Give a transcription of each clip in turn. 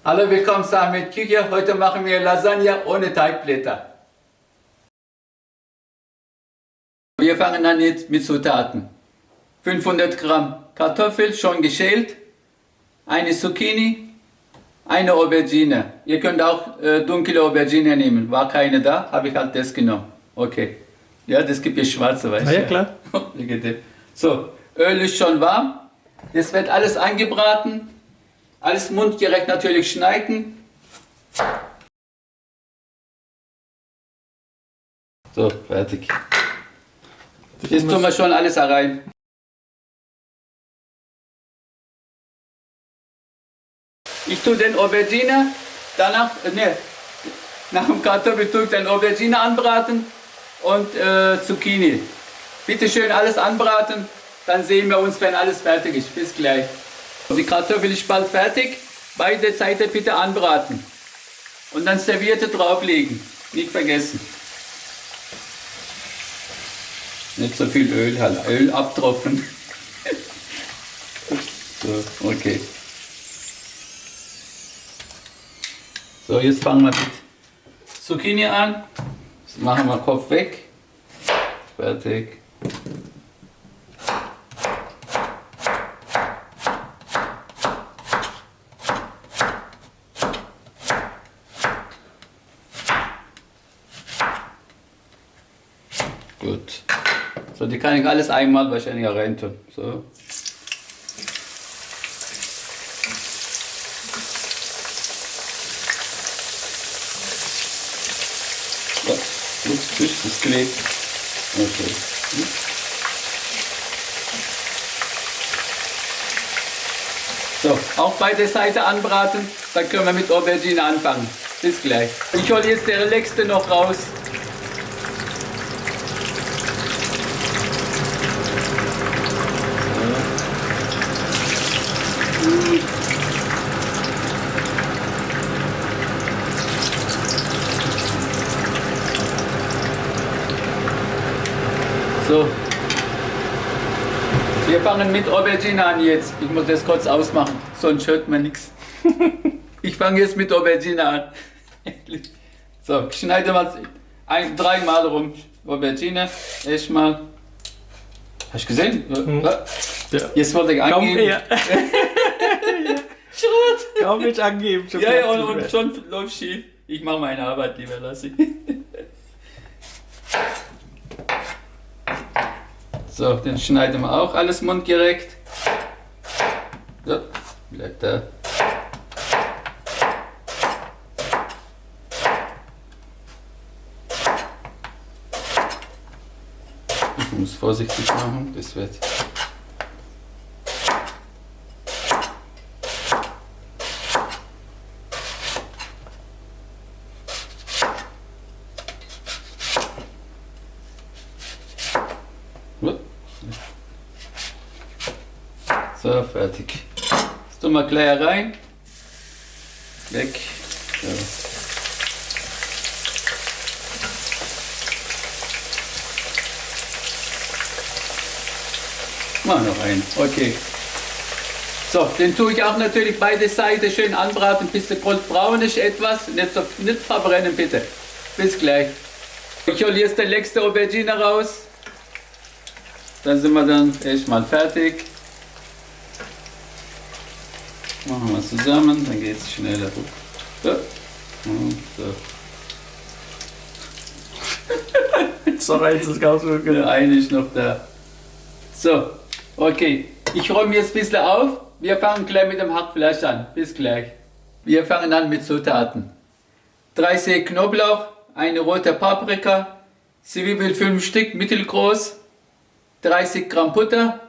Hallo, willkommen zu Ahmed Küche. Heute machen wir Lasagne ohne Teigblätter. Wir fangen an jetzt mit Zutaten. 500 Gramm Kartoffel, schon geschält, eine Zucchini, eine Aubergine. Ihr könnt auch dunkle Aubergine nehmen. War keine da, habe ich halt das genommen. Okay. Ja, das gibt es schwarze, weißt du? Ja, klar. So, Öl ist schon warm. Das wird alles angebraten. Alles mundgerecht natürlich schneiden. So, fertig. Jetzt tun wir schon alles rein. Ich tue den Aubergine, danach, nach dem Kartoffel tue ich den Aubergine anbraten und Zucchini. Bitte schön alles anbraten, dann sehen wir uns, wenn alles fertig ist. Bis gleich. Die Kartoffel ist bald fertig, beide Seiten bitte anbraten. Und dann Serviette drauflegen, nicht vergessen. Nicht so viel Öl, halt Öl abtropfen. So, okay. So, jetzt fangen wir mit Zucchini an. Jetzt machen wir Kopf weg. Fertig. Gut. So, die kann ich alles einmal wahrscheinlich rein tun. So. Ups, das klebt. Okay. So, auch beide Seiten anbraten, dann können wir mit Aubergine anfangen. Bis gleich. Ich hole jetzt den letzten noch raus. So, wir fangen mit Aubergine an jetzt. Ich muss das kurz ausmachen, sonst hört man nichts. Ich fange jetzt mit Aubergine an. So, ich schneide mal dreimal rum Aubergine. Erstmal. Hast du gesehen? Ja. Jetzt wollte ich angeben. Schrot! Kaum nicht angeben. Schon Ja, und schon läuft schief. Ich mache meine Arbeit lieber, lass ich. So, den schneiden wir auch alles mundgerecht. So, bleibt da. Ich muss vorsichtig machen, das wird. So, fertig. Jetzt tun wir gleich rein. Weg. So. Mal noch ein. Okay. So, den tue ich auch natürlich beide Seiten schön anbraten, bis der goldbraun ist etwas. Nicht verbrennen bitte. Bis gleich. Ich hole jetzt den letzten Aubergine raus. Dann sind wir dann erstmal fertig. Machen wir zusammen, dann geht es schneller. So. So. So reizt es ganz gut. Der eine ist noch da. So, okay. Ich räume jetzt ein bisschen auf. Wir fangen gleich mit dem Hackfleisch an. Bis gleich. Wir fangen an mit Zutaten. 30 Knoblauch, eine rote Paprika, Zwiebel 5 Stück, mittelgroß, 30 Gramm Butter,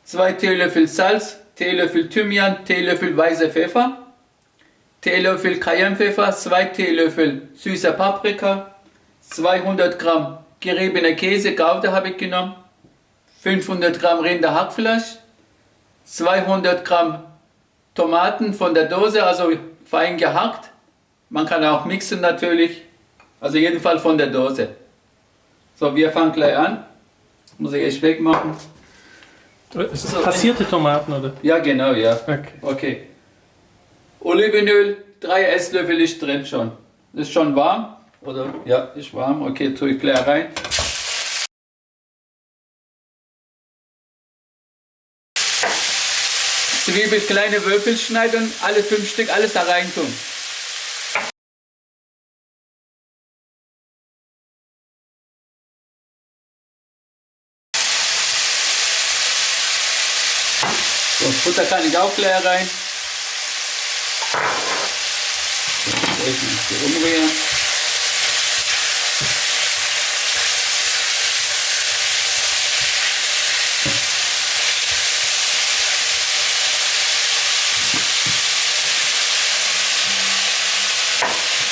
2 Teelöffel Salz, Teelöffel Thymian, Teelöffel weißer Pfeffer, Teelöffel Cayennepfeffer, 2 Teelöffel süßer Paprika, 200 Gramm geriebener Käse, Gouda habe ich genommen, 500 Gramm Rinderhackfleisch, 200 Gramm Tomaten von der Dose, also fein gehackt. Man kann auch mixen natürlich, also jedenfalls von der Dose. So, wir fangen gleich an. Muss ich echt wegmachen. Ist das passierte Tomaten, oder? Ja, genau, ja. Okay. Okay. Und Olivenöl, 3 Esslöffel ist drin schon. Ist schon warm? Oder? Ja, ist warm. Okay, tue ich gleich rein. Zwiebel, kleine Würfel schneiden, alle 5 Stück, alles da rein tun. So, Butter kann ich auch gleich rein. So, umrühren.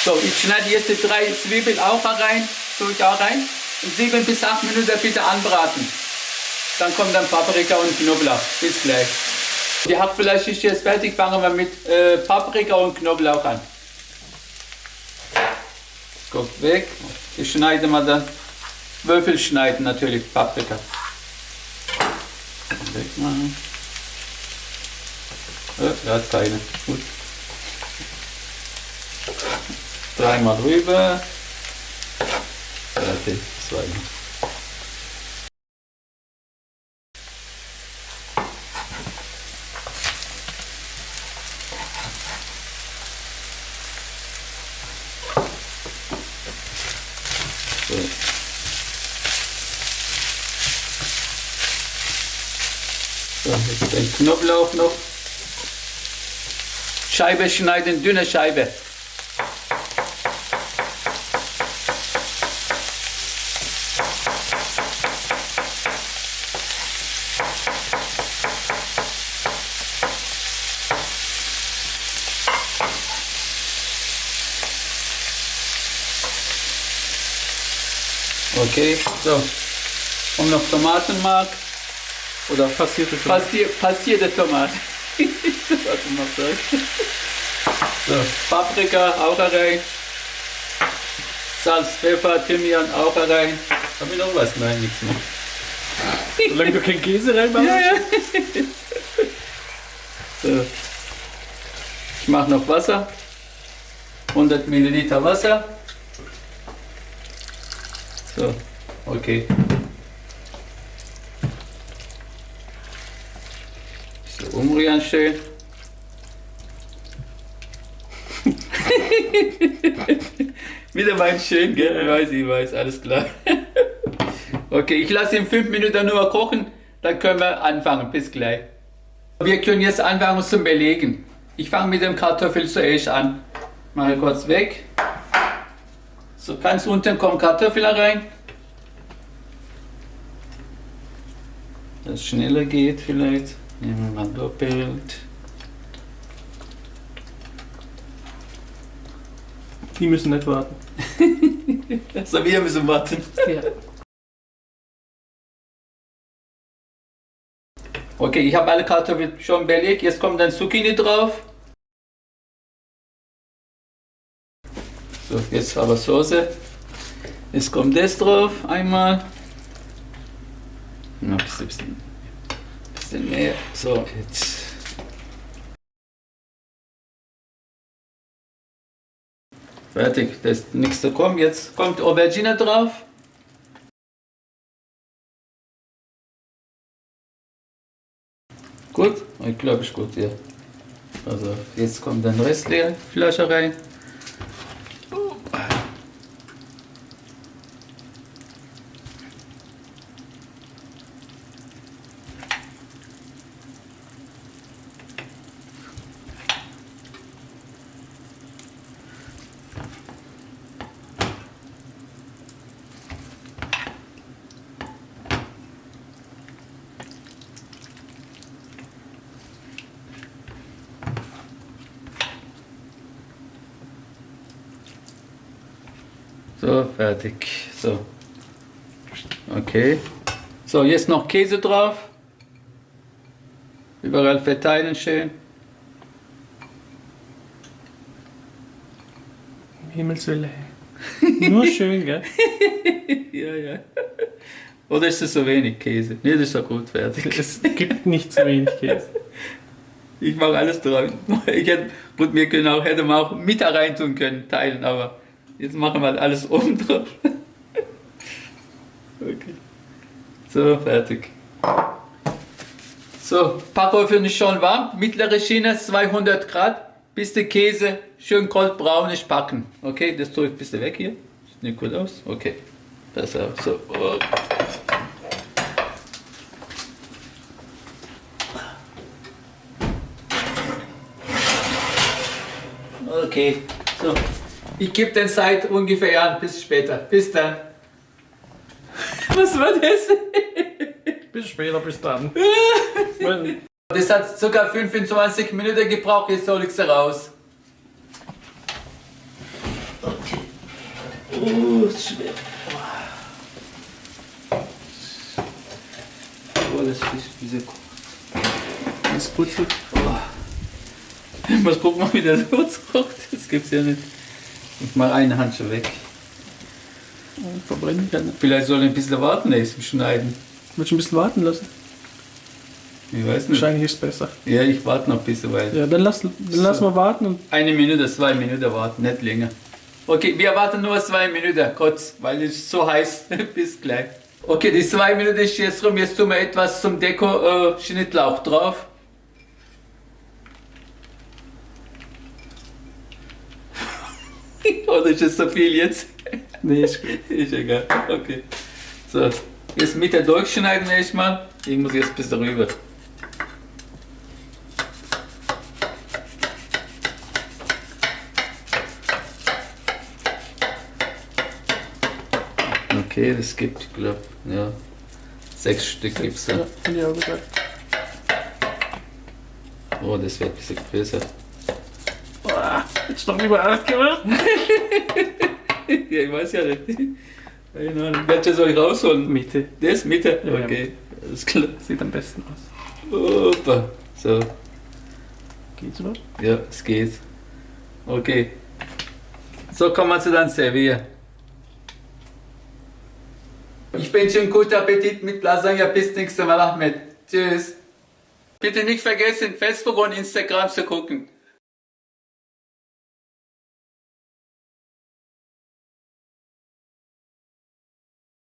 So, ich schneide jetzt die 3 Zwiebeln auch rein, tue ich auch rein. Und 7 bis 8 Minuten bitte anbraten. Dann kommt dann Paprika und Knoblauch. Bis gleich. Die Hackfleisch ist jetzt fertig, fangen wir mit Paprika und Knoblauch an. Das kommt weg. Ich schneide mal dann. Würfel schneiden natürlich, Paprika. Wegmachen. Ja, hat keine. Gut. Dreimal rüber. Fertig. Zweimal. So. So, jetzt den Knoblauch noch. Scheibe schneiden, dünne Scheibe. Okay, so. Und noch Tomatenmark. Oder Passierte Tomate. passierte Tomate. Warte mal, so. Paprika auch rein. Salz, Pfeffer, Thymian auch rein. Hab ich noch was? Nein, nichts mehr. Solange du keinen Käse reinmachst. Ja, ja. So. Ich mache noch Wasser. 100 Milliliter Wasser. So, okay. So, umrühren schön. Wieder mein schön, gell? Ich weiß, alles klar. Okay, ich lasse ihn 5 Minuten nur kochen, dann können wir anfangen. Bis gleich. Wir können jetzt anfangen zum Belegen. Ich fange mit dem Kartoffel zuerst an. Mache kurz weg. So, ganz unten kommen Kartoffeln rein. Das schneller geht vielleicht. Nehmen wir mal doppelt. Die müssen nicht warten. So, wir müssen warten. Ja. Okay, ich habe alle Kartoffeln schon belegt. Jetzt kommt dann Zucchini drauf. So, jetzt aber Soße. Jetzt kommt das drauf einmal. Noch ein bisschen mehr. So, jetzt. Fertig, das nächste kommt. Jetzt kommt Aubergine drauf. Gut? Ich glaube, ist gut, ja. Also, jetzt kommt dann restliche Flasche rein. So, fertig. So. Okay. So, jetzt noch Käse drauf. Überall verteilen schön. Um Himmels Willen. Nur schön, gell? Ja, ja. Oder ist es so wenig Käse? Nee, das ist doch gut, fertig. Es gibt nicht zu wenig Käse. Ich mache alles drauf. Gut, hätten wir auch mit da rein tun können, teilen, aber jetzt machen wir alles oben drauf. Okay. So, fertig. So, Backofen ist schon warm. Mittlere Schiene, 200 Grad, bis der Käse schön goldbraun ist backen. Okay, das tue ich ein bisschen weg hier. Sieht nicht gut aus. Okay, besser. So. Okay, so. Ich gebe den Zeit ungefähr an, bis später. Bis dann. Was war das? Bis später, bis dann. Das hat sogar 25 Minuten gebraucht, jetzt soll ich es raus. Okay. Oh, ist schwer. Oh, das ist wie so. Das putzelt. Oh. Ich muss gucken, wie das kurz kocht. Das gibt's ja nicht. Ich mache eine Hand schon weg. Verbrennen kann. Vielleicht soll ich ein bisschen warten, zum Schneiden. Willst du ein bisschen warten lassen? Ich weiß nicht. Wahrscheinlich ist es besser. Ja, ich warte noch ein bisschen, weil. Ja, dann lass mal warten. Und 1 Minute, 2 Minuten warten, nicht länger. Okay, wir warten nur 2 Minuten, kurz, weil es so heiß. Bis gleich. Okay, die 2 Minuten ist jetzt rum. Jetzt tun wir etwas zum Deko Schnittlauch drauf. Oder ist es so viel jetzt? nee, ist gut. Ist egal. Okay. So, jetzt mit der durchschneiden erstmal. Ich muss jetzt bis darüber. Okay, das gibt, ich glaube, ja, 6 Stück gibt es da. Ja, finde ich auch gesagt. Oh, das wird ein bisschen größer. Jetzt doch lieber 8 gemacht. Ja, ich weiß ja nicht. Keine Ahnung. Welche soll ich rausholen? Mitte. Das? Mitte? Ja, Okay, alles klar. Sieht am besten aus. Opa. So, Geht's oder? ja, es geht. Okay. So kann man sie dann servieren. Ich wünsche einen guten Appetit mit Lasagne. Bis nächstes Mal, Ahmed. Tschüss. Bitte nicht vergessen, Facebook und Instagram zu gucken.